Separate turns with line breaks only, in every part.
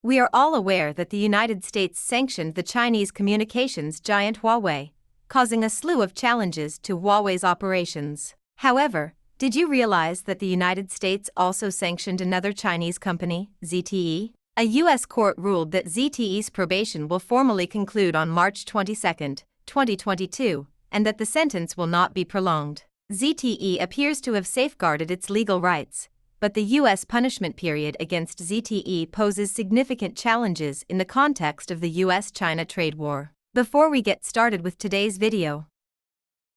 We are all aware that the United States sanctioned the Chinese communications giant Huawei, causing a slew of challenges to Huawei's operations. However, did you realize that the United States also sanctioned another Chinese company, ZTE? A U.S. court ruled that ZTE's probation will formally conclude on March 22, 2022, and that the sentence will not be prolonged. ZTE appears to have safeguarded its legal rights, but the U.S. punishment period against ZTE poses significant challenges in the context of the U.S.-China trade war. Before we get started with today's video,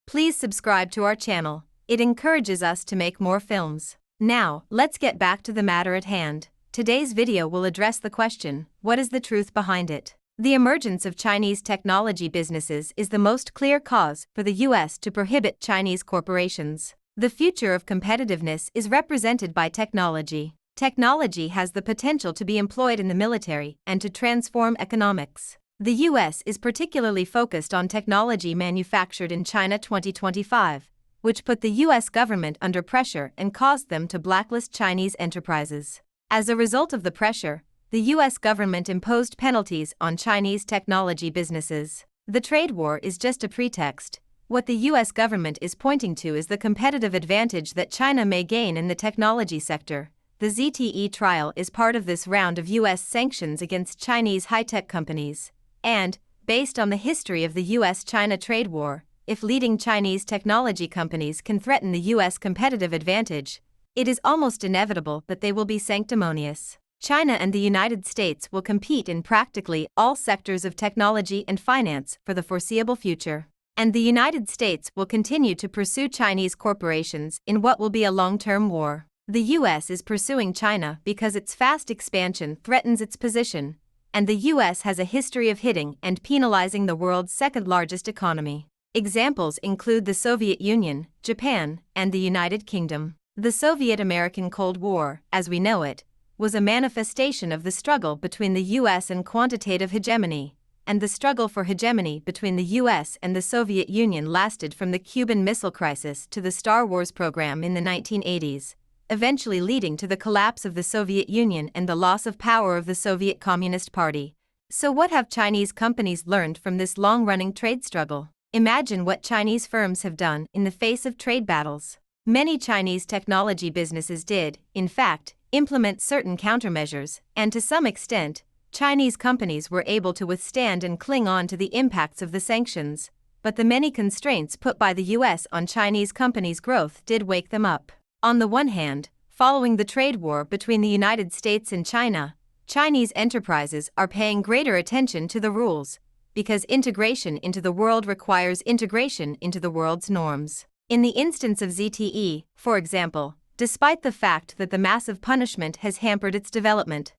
please subscribe to our channel. It encourages us to make more films. Now, let's get back to the matter at hand. Today's video will address the question, what is the truth behind it? The emergence of Chinese technology businesses is the most clear cause for the U.S. to prohibit Chinese corporations. The future of competitiveness is represented by technology. Technology has the potential to be employed in the military and to transform economics. The U.S. is particularly focused on technology manufactured in China 2025, which put the U.S. government under pressure and caused them to blacklist Chinese enterprises. As a result of the pressure, the U.S. government imposed penalties on Chinese technology businesses. The trade war is just a pretext. What the U.S. government is pointing to is the competitive advantage that China may gain in the technology sector. The ZTE trial is part of this round of U.S. sanctions against Chinese high-tech companies. And, based on the history of the U.S.-China trade war, if leading Chinese technology companies can threaten the U.S. competitive advantage, it is almost inevitable that they will be sanctimonious. China and the United States will compete in practically all sectors of technology and finance for the foreseeable future. And the United States will continue to pursue Chinese corporations in what will be a long-term war. The U.S. is pursuing China because its fast expansion threatens its position, and the U.S. has a history of hitting and penalizing the world's second-largest economy. Examples include the Soviet Union, Japan, and the United Kingdom. The Soviet-American Cold War, as we know it, was a manifestation of the struggle between the U.S. and quantitative hegemony, and the struggle for hegemony between the U.S. and the Soviet Union lasted from the Cuban Missile Crisis to the Star Wars program in the 1980s, eventually leading to the collapse of the Soviet Union and the loss of power of the Soviet Communist Party. So what have Chinese companies learned from this long-running trade struggle? Imagine what Chinese firms have done in the face of trade battles. Many Chinese technology businesses did, in fact, implement certain countermeasures, and to some extent, Chinese companies were able to withstand and cling on to the impacts of the sanctions, but the many constraints put by the U.S. on Chinese companies' growth did wake them up. On the one hand, following the trade war between the United States and China, Chinese enterprises are paying greater attention to the rules, because integration into the world requires integration into the world's norms. In the instance of ZTE, for example, despite the fact that the massive punishment has hampered its development,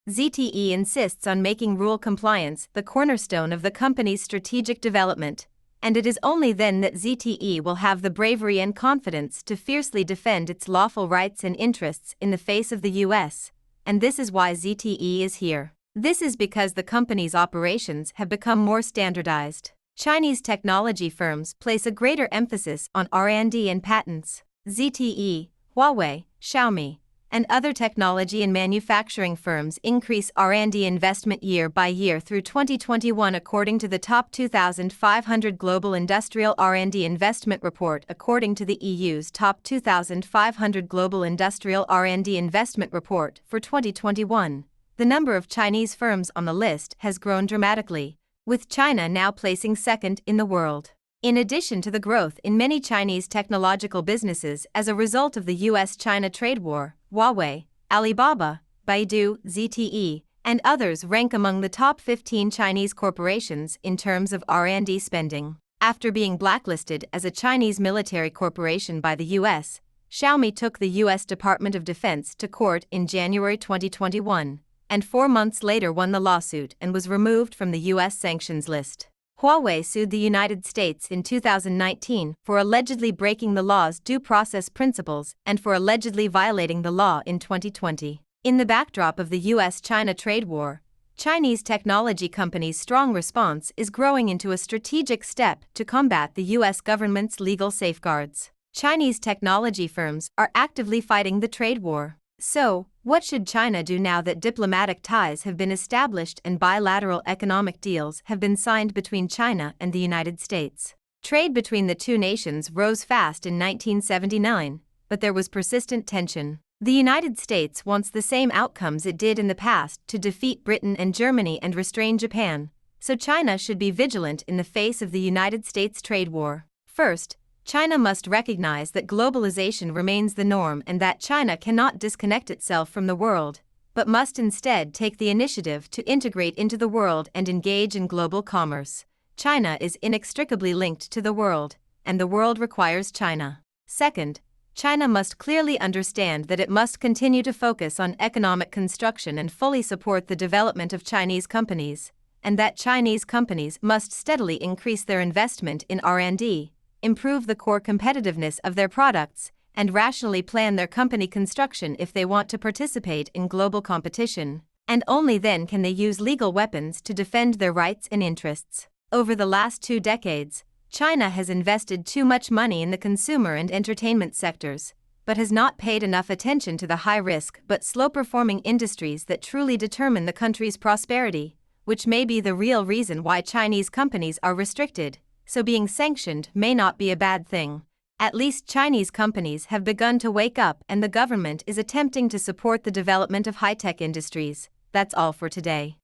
ZTE insists on making rule compliance the cornerstone of the company's strategic development, and it is only then that ZTE will have the bravery and confidence to fiercely defend its lawful rights and interests in the face of the U.S., and this is why ZTE is here. This is because the company's operations have become more standardized. Chinese technology firms place a greater emphasis on R&D and patents. ZTE, Huawei, Xiaomi, and other technology and manufacturing firms increase R&D investment year by year through 2021 according to the top 2,500 Global Industrial R&D Investment Report. According to the EU's top 2,500 Global Industrial R&D Investment Report for 2021, the number of Chinese firms on the list has grown dramatically, with China now placing second in the world. In addition to the growth in many Chinese technological businesses as a result of the U.S.-China trade war, Huawei, Alibaba, Baidu, ZTE, and others rank among the top 15 Chinese corporations in terms of R&D spending. After being blacklisted as a Chinese military corporation by the U.S., Xiaomi took the U.S. Department of Defense to court in January 2021, and 4 months later won the lawsuit and was removed from the U.S. sanctions list. Huawei sued the United States in 2019 for allegedly breaking the law's due process principles and for allegedly violating the law in 2020. In the backdrop of the U.S.-China trade war, Chinese technology companies' strong response is growing into a strategic step to combat the U.S. government's legal safeguards. Chinese technology firms are actively fighting the trade war. So, What should China do now that diplomatic ties have been established and bilateral economic deals have been signed between China and the United States? Trade between the two nations rose fast in 1979, but there was persistent tension. The United States wants the same outcomes it did in the past to defeat Britain and Germany and restrain Japan, so China should be vigilant in the face of the United States trade war. First, China must recognize that globalization remains the norm and that China cannot disconnect itself from the world, but must instead take the initiative to integrate into the world and engage in global commerce. China is inextricably linked to the world, and the world requires China. Second, China must clearly understand that it must continue to focus on economic construction and fully support the development of Chinese companies, and that Chinese companies must steadily increase their investment in R&D, improve the core competitiveness of their products, and rationally plan their company construction if they want to participate in global competition, and only then can they use legal weapons to defend their rights and interests. Over the last 2 decades, China has invested too much money in the consumer and entertainment sectors, but has not paid enough attention to the high-risk but slow-performing industries that truly determine the country's prosperity, which may be the real reason why Chinese companies are restricted, so being sanctioned may not be a bad thing. At least Chinese companies have begun to wake up and the government is attempting to support the development of high-tech industries. That's all for today.